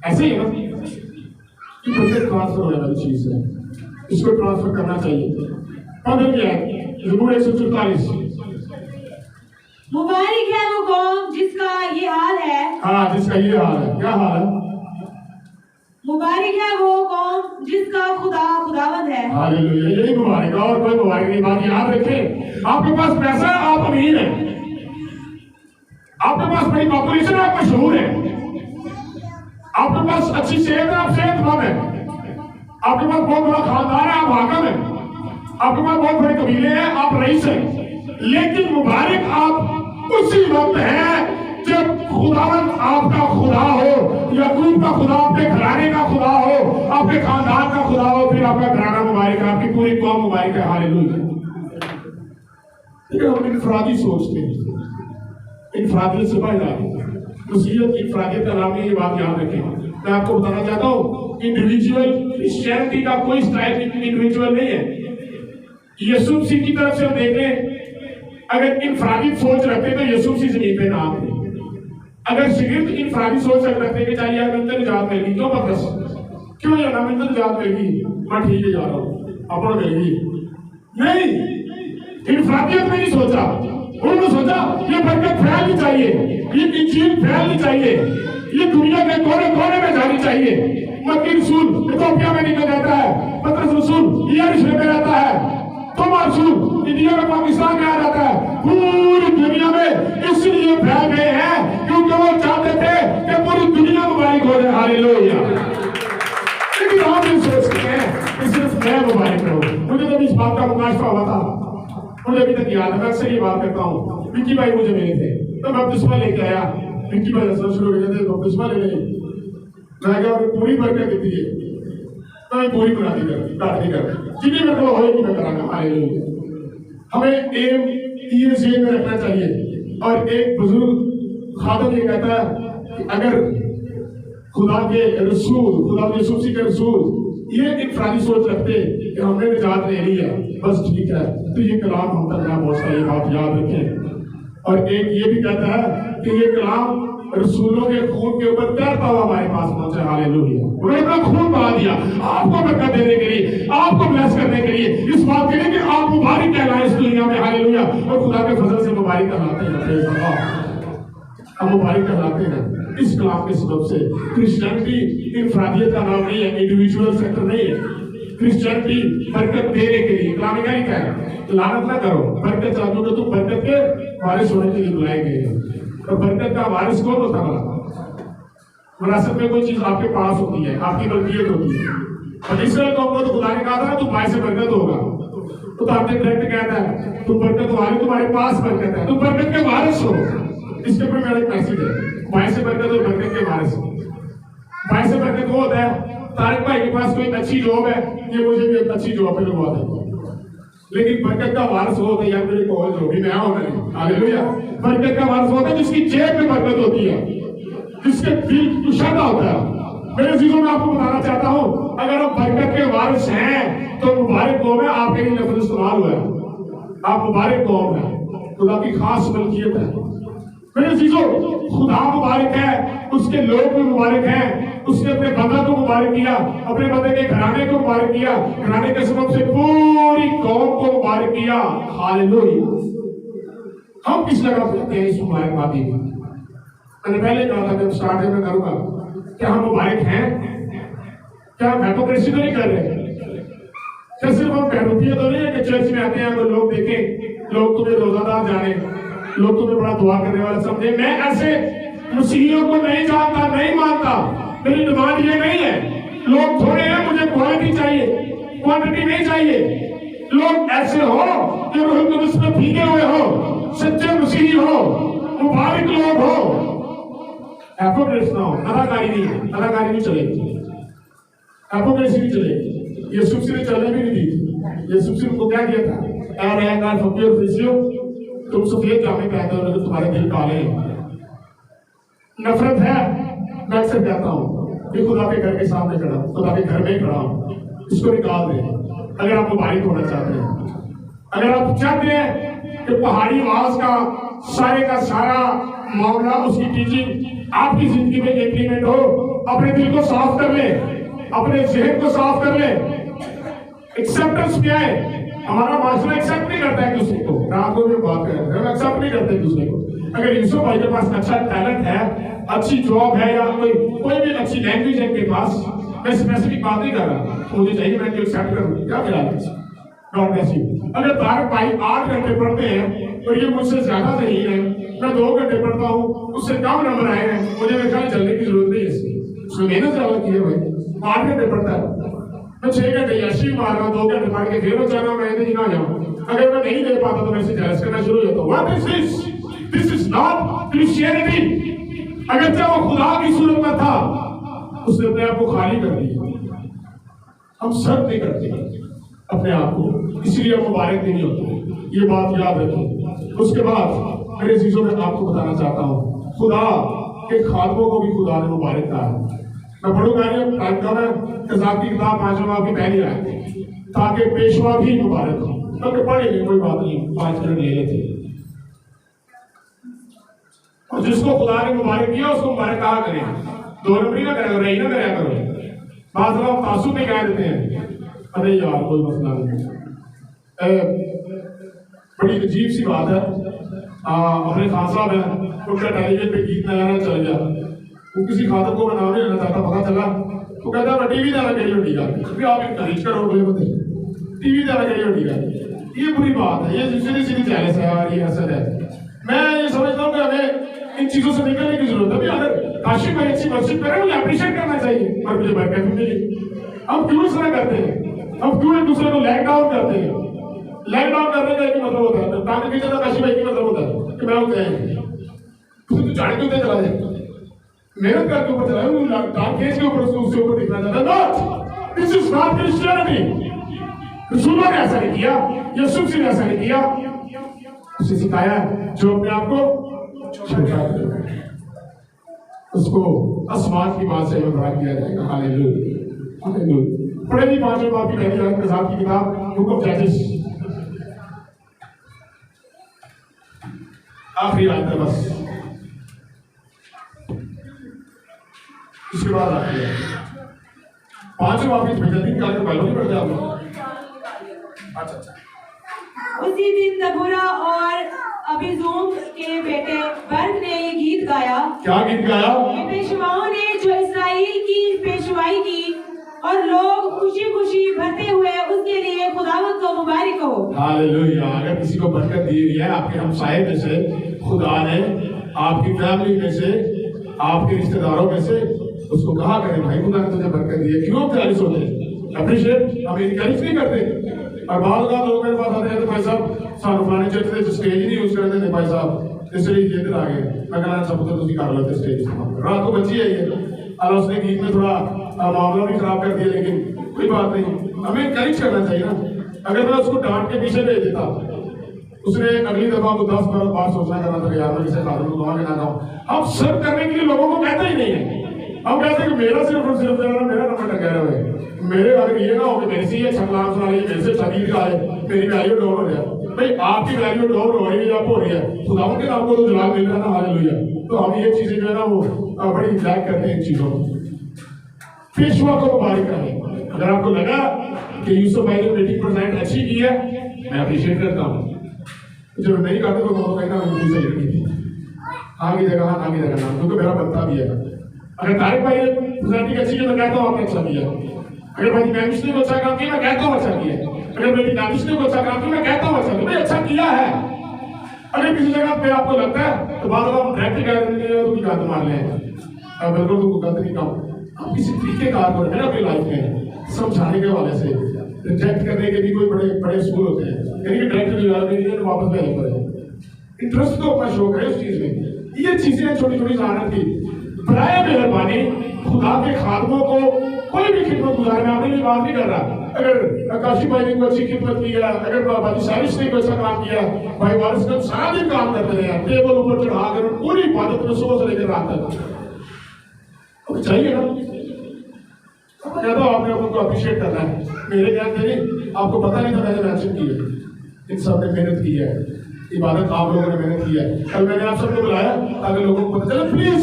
ऐसे ही ना कि बरकत ट्रांसफर होने वाली चीज है, इसको ट्रांसफर करना चाहिए। 15 क्या है? ज़बूर 144। मुबारक है वो कौम जिसका ये हाल है। हाँ, जिसका ये हाल है। क्या हाल है? मुबारक है वो कौम जिसका खुदा खुदावंद है। हालेलुया, यही मुबारक है, और कोई मुबारक नहीं। बात याद रखें, आपके पास पैसा है, आप अमीर हैं, आपके पास बड़ी पॉपुलेशन है, आप मशहूर हैं, आपके पास अच्छी सेहत है, आप सेहतमंद हैं, आपके पास बहुत बड़ा खानदान है, आप हाकिम हैं, आपके पास बहुत बड़े कबीले हैं, आप रईस हैं। लेकिन मुबारक आप उसी वक्त है जब खुदावंद आपका खुदा हो, याकूब का खुदा आपके घराने का खुदा हो, आपके खानदान का खुदा हो, फिर आपका घराना मुबारक है, आपकी पूरी कौम मुबारक है। हालेलुया। लेकिन हम इनफरादी सोचते हैं, इनफरादियत से बाहर आए। नसीहत इनफरादियत का नाम है, ये बात याद रखें। मैं आपको बताना चाहता हूँ, इंडिविजुअल क्रिश्चियनिटी का कोई स्टाइल इंडिविजुअल नहीं है। यीशु मसीह की तरफ से हम देखें, अगर इनफरादी सोच रखते तो यीशु मसीह जमीन पे ना आते। अगर सिर्फ इनफरादी सोच रखते कि चाहिए यार मिलकर निजात मिल गई, क्यों बस क्यों यार ना मिलकर निजात मिल गई, मैं ठीक है जा रहा हूँ, अपना मिल गई। नहीं, इनफरादियत में नहीं सोचा। उन्होंने सोचा ये बरकत फैलनी चाहिए, ये इंजील फैलनी चाहिए, ये दुनिया के कोने कोने में जानी चाहिए। मक्की रसूल इथोपिया में निकल जाता है, पतरस रसूल यरूशलेम में रहता है, तोमा रसूल इंडिया में, पाकिस्तान में आ जाता है। पूरी दुनिया में इसलिए फैल गए हैं क्योंकि वो चाहते थे कि पूरी दुनिया मुबारक हो जाए। हालेलुया। लेकिन आप ये सोचते हैं कि सिर्फ मैं मुबारक रहूं। मुझे तो इस बात का मुकाशफा हुआ था, मुझे अभी तक याद है, मैं अक्सर ये बात करता हूँ। विक्की भाई मुझे मिले थे तो मैं बपतिस्मा लेके आया। विक्की भाई दसना शुरू कर देते बपतिस्मा ले लें, मैं क्या पूरी बरकत देती है, मैं पूरी बनाती कर जितनी मेरे को होगी मैं कराना। हालेलुया। हमें एम ये जेब में रखना चाहिए। और एक बुजुर्ग खादम ये कहता है कि अगर खुदा के रसूल, खुदा के यीशु मसीह के रसूल ये इनफरादी सोच रखते कि हमने निजात ले ली है, बस ठीक है, तो ये कलाम हम तक ना पहुंचता। ये बात याद रखें। और एक ये भी कहता है कि ये कलाम रसूलों के खून के ऊपर तैरता हुआ हमारे पास पहुंचा। हालेलुया। उन्होंने अपना खून बहा दिया आपको बरकत देने के लिए, आपको ब्लेस करने के लिए, इस बात के लिए कि आप मुबारक कहलाएं इस दुनिया में। हालेलुया। और खुदा के फजल से मुबारक कहलाते हैं, हम मुबारक कहलाते हैं इस कलाम के सबब से। क्रिश्चियनिटी इनफरादियत का नाम नहीं है, इंडिविजुअल सेक्टर नहीं है। क्रिश्चियनिटी बरकत देने के लिए, कलाम क्या लिखा है, लानत ना करो, बरकत चाहते हो, तुम बरकत के वारिस होने के लिए बुलाए गए हैं। और बरकत का वारिस कौन होता है? विरासत में कोई चीज आपके पास होती है, आपकी मलकियत होती है। और इसराइल कौम को तो खुदा ने कहा था तू भाई से बरकत होगा, तो आपने डायरेक्ट कहता है तुम बरकत वाली, तुम्हारे पास बरकत है, तुम बरकत के वारिस हो। इसके ऊपर मेरा एक मैसेज है, भाई से बरकत और बरकत के वारिस। भाई से बरकत वो होता है, तारिक भाई के पास कोई अच्छी जॉब है, ये मुझे भी अच्छी जॉब पे लगवा दे। लेकिन बरकत का वारिस वो होता है, यार मेरे कॉलेज जो भी नया होना है। हालेलुया। बरकत का वारिस होता है जिसकी जेब में बरकत होती है, जिसके दिल कुशादा होता है। मेरे चीजों में आपको बताना चाहता हूं, अगर आप बरकत के वारिस हैं तो मुबारक कौम है, आपके लिए लफ्ज इस्तेमाल हुआ है, आप मुबारक कौम है। खुदा की खास मलकियत है। मेरे चीजों, खुदा मुबारक है, उसके लोग भी मुबारक हैं, उसने अपने बंदा को मुबारक किया, अपने बंदे के घराने को मुबारक किया, घराने के सबब से पूरी कौम को मुबारक किया। हालेलुया। हम किस जगह पे हैं इस मुबारकबादी में? मैंने पहले कहा था, जब स्टार्ट में करूंगा, क्या हम मुबारक हैं? क्या हम हिपोक्रेसी तो नहीं कर रहे? क्या सिर्फ हम बहरूपिया तो नहीं है कि चर्च में आते हैं तो लोग देखें, लोग तुम्हें रोजादार जाने, लोग तुम्हें बड़ा दुआ करने वाला समझे? मैं ऐसे मसीहियों को नहीं जानता, नहीं मानता। मेरी डिमांड ये नहीं है लोग थोड़े हैं, मुझे क्वालिटी चाहिए, क्वांटिटी नहीं चाहिए। लोग ऐसे हो कि रूह कुदस में भीगे हुए हो, सच्चे मसीही हो, मुबारक लोग हो। हिपोक्रेसी ना हो, अदाकारी नहीं है, अदाकारी नहीं चलेगी, हिपोक्रेसी नहीं चलेगी। यीशु मसीह ने चलने भी नहीं दी। यीशु मसीह को क्या किया था? तुम सफेद जामे पहनते हो लेकिन तुम्हारे दिल काले हैं। नफरत है, मैं अक्सर कहता हूँ कि खुदा के घर के सामने खड़ा हूँ, खुदा के घर में खड़ा हूँ, इसको निकाल दे। अगर आप मुबारक होना चाहते हैं, अगर आप चाहते हैं कि पहाड़ी आवाज का सारा मामला, उसकी टीचिंग आपकी जिंदगी में इंप्लीमेंट हो, अपने दिल को साफ कर ले, अपने जहन को साफ कर ले। एक्सेप्टेंस क्या है? हमारा मास्टर एक्सेप्ट नहीं करता है दूसरे को। रात को भी बात कर रहे हैं, हम एक्सेप्ट नहीं करते दूसरे को। अगर यूसुफ भाई के पास अच्छा टैलेंट है, अच्छी जॉब है, या कोई भी अच्छी लैंग्वेज है इनके पास, मैं स्पेसिफिक बात नहीं कर रहा, तो मुझे चाहिए मैं इनको एक्सेप्ट करूँ। क्या ख्याल है? God bless you. अगर तारक भाई 8 घंटे पढ़ते हैं और ये मुझसे ज्यादा नहीं है, मैं 2 घंटे पढ़ता हूँ, उससे कम नंबर आए हैं, मुझे मेरे ख्याल चलने की जरूरत नहीं है इसकी। उसने मेहनत ज्यादा की है भाई, 8 घंटे पढ़ता है, मैं 6 घंटे यशी मार रहा हूँ, 2 घंटे पढ़ के फिर वो चाह रहा हूँ मैं नहीं ना जाऊँ। अगर मैं नहीं दे पाता तो मेरे से जलस करना शुरू हो जाता। What is this? This is not Christianity. अगर चाहे वो खुदा की सूरत में था, उसने अपने आप को खाली कर दिया। हम सर्व नहीं करते अपने आप को, इसलिए हम मुबारक नहीं होते। ये बात याद रखें। उसके बाद मेरे चीजों में आपको बताना चाहता हूँ, खुदा के खादमों को भी खुदा ने मुबारक कहा है। मैं पढ़ूंगा नहीं, टाइम कम है। कज़ाक की किताब 5 बाब की पहली आयत, ताकि पेशवा भी मुबारक हो। तो पढ़ेंगे, कोई बात नहीं, 5 मिनट ले लेते। और जिसको खुदा ने मुबारक किया उसको मुबारक कहा करें, 2 नंबरी ना करें, रही ना कराया करो। बात लोग तासुब में कह देते हैं, अरे यार कोई मसला नहीं। बड़ी अजीब सी बात है, अपने खान साहब है, उनका टेलीविजन पे गीत नया चल गया, वो किसी खातर को नाम नहीं लेना चाहता, पता चला तो कहता है टीवी देना करिए टीका, फिर आप इनकरेज करो, बोले बता टीवी देना करिए टीका। ये बुरी बात है, ये सीधी सीधी चैलेंज है और ये असर है। मैं ये समझता हूँ कि हमें इन चीजों से निकलने की जरूरत है। अभी अगर काशी में अच्छी वर्शिप करें, मुझे अप्रिशिएट करना चाहिए, और मुझे बरकत भी मिली। हम क्यों इस तरह करते हैं? हम क्यों एक दूसरे को लैग डाउन करते हैं? लैग डाउन करने का एक मतलब होता है, टांग खींचे तो काशी भाई की मतलब होता है कि मैं उसे तो जाने क्यों चला जाए, मेहनत करके ऊपर चला जाए, टांग खींच के ऊपर उसके ऊपर दिखना चाहता है। Not, this is not Christianity. रसूलों ने ऐसा नहीं किया, यीशु ने ऐसा नहीं किया। उसे सिखाया जो अपने आप को छोटा करे, उसको आसमान की बात से बड़ा किया जाएगा। Hallelujah, hallelujah. पढ़ेगी 5 बाब की पहली आयत कज़ाक की किताब, बुक ऑफ जजेस, आखिरी आयत है बस, इसके बाद आती है 5 बाब की भेजा दिन काल पहले नहीं पढ़ते आप लोग। अच्छा, उसी दिन दबोरा और अबीजूम के बेटे बर्क ने ये गीत गाया। क्या गीत गाया? ये पेशवाओं ने जो इस्राएल की पेशवाई की, और लोग खुशी खुशी भरते हुए उसके लिए खुदावंद को मुबारक हो। हालेलुया। अगर किसी को बरकत दी है आपके हमसाये में से, खुदा ने आपकी फैमिली में से, आपके रिश्तेदारों में से, उसको कहा करें भाई खुदा ने तुझे बरकत दी है। क्यों प्यारिस होते हैं? अप्रिशिएट, हम इनकरेज नहीं करते। और बाद का लोग मेरे पास आते हैं तो भाई साहब सानू फलाने चर्च से स्टेज नहीं यूज करते थे भाई साहब, इसलिए ये इधर आ गए। मैं कहना सब तो तुम कर लेते स्टेज रात को बची है ये, और उसने गीत में थोड़ा मामला भी खराब कर दिया, लेकिन कोई बात नहीं, हमें इनकरेज करना चाहिए ना। अगर मैं उसको डांट के पीछे भेज देता, उसने अगली दफा को 10 बार सोचना करना था यार मैं किसी खादम को कहा ना जाऊँ। हम सर्व करने के लिए लोगों को कहते ही नहीं है। हम कहते हैं कि मेरा सिर्फ और सिर्फ मेरा नंबर टंगा रहा है, मेरे अगर ये ना हो कि मेरे से ये छलांग सुना रही, मेरे से शरीर का है, मेरी वैल्यू डाउन हो जाए। भाई आपकी वैल्यू डाउन हो रही है या अप हो रही है, खुदा के नाम को तो जलाल मिल रहा है ना, हालेलुया। तो हम ये चीजें जो है ना वो बड़ी लैक करते हैं इन चीजों को। पेशवा को मुबारक करें। अगर आपको लगा कि यूसुफ भाई ने मीटिंग प्रेजेंट अच्छी की है, मैं अप्रिशिएट करता हूँ। जो नहीं करते तो मैं कहना उनकी सही लगी थी, आगे जगह नाम, क्योंकि मेरा बनता भी है। अगर तारिक भाई ने प्रेजेंटिंग अच्छी की, मैं कहता हूँ आपने अच्छा किया। अगर भाई मैमिश ने अच्छा काम किया, मैं कहता हूँ अच्छा किया। अगर मेरी नामिश ने अच्छा काम किया, मैं कहता हूँ अच्छा किया, भाई अच्छा किया है। अगर किसी जगह पे आपको लगता है तो बाद में आप डायरेक्ट कह देंगे तो गंद मार लें, बिल्कुल तो गंद नहीं काम। आप किसी तरीके कार करें ना अपनी लाइफ में, समझाने के हवाले से। रिजेक्ट करने के भी कोई बड़े बड़े स्कूल होते हैं, यानी कि डायरेक्ट जो वापस भेजने पड़े। इंटरेस्ट तो अपना शौक है उस चीज में। ये चीजें छोटी छोटी जानत की बराए मेहरबानी खुदा के खादमों को कोई भी खिदमत गुजार, मैं अपनी बात नहीं कर रहा। अगर आकाशी भाई ने कोई अच्छी खिदमत की है, अगर भाई सारिश ने कोई अच्छा काम किया, भाई वारिस ने सारा दिन काम करते रहे, टेबल ऊपर चढ़ा कर पूरी इबादत में सुबह से लेकर रात तक चाहिए ना। कहता हूँ आपने उनको अप्रिशिएट करना है। मेरे ज्ञान से नहीं, आपको पता नहीं था मैंने मेंशन की है। इन सब ने मेहनत की है, इबादत आप लोगों ने मेहनत की है। कल मैंने आप सबको बुलाया ताकि लोगों को पता चले, प्लीज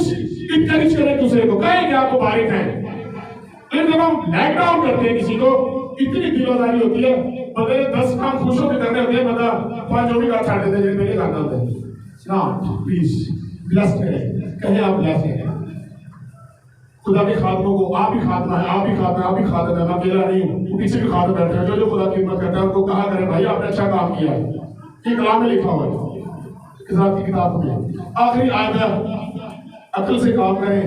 इनकरेज करें दूसरे को, कहें कि आपको बारिक है। लेकिन जब हम लैग डाउन करते हैं किसी को, इतनी दिलादारी होती है, बदले 10 काम खुश होकर करने होते हैं, मतलब 5 जो भी काम छाड़ देते हैं, मेरे करना होता है ना। प्लीज ब्लेस करें, कहें आप ब्लेस हैं। खुदा के खादमों को, आप ही खादमा है, आप ही खादमा है, आप ही खादम है। मैं अकेला नहीं हूँ, पीछे भी खादम बैठे हैं जो जो खुदा की खिदमत करता है, उनको कहा करें भाई आपने अच्छा काम किया है। ये कलाम में लिखा हुआ है की किताब में। आखिरी आयत, अकल से काम करें।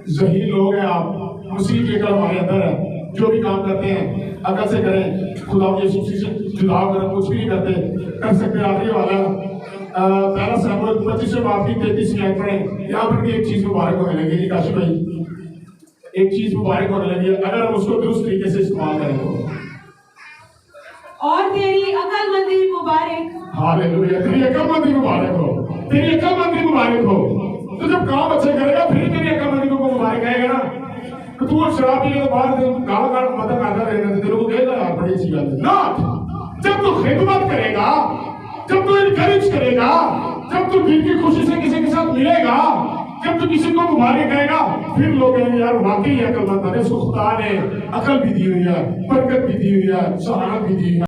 ज़हीन लोग हैं आप, मसीह की अकल हमारे अंदर है। जो भी काम करते हैं अकल से करें। खुदा यीशु मसीह से जुड़ाव करें, कुछ भी नहीं कर सकते। आखिरी वाला पहला शमूएल 25:33 आयत पढ़ें। यहाँ पर भी एक चीज मुबारक होने लगी काशी भाई, एक चीज मुबारक होने लगी अगर हम उसको दुरुस्त तरीके से इस्तेमाल करें तो। और तेरी अकलमंदी मुबारक। हालेलुया, तेरी अकलमंदी मुबारक हो, तेरी अकलमंदी मुबारक हो। तो जब काम अच्छे करेगा फिर तेरी अकलमंदी को मुबारक कहेगा ना। तो तू शराब पी के बाहर गाल मत करता रहेगा, तेरे को कहेगा यार बड़ी अच्छी बात है ना। जब तू खिदमत करेगा, जब तू इनकरेज करेगा, जब तू दिल की खुशी से किसी के साथ मिलेगा, जब तू किसी को मुबारक कहेगा, फिर लोग कहेंगे यार वाकई अकलमंद है, इसको खुदा ने अकल भी दी हुई है, बरकत भी दी हुई है, सहारत भी दी है।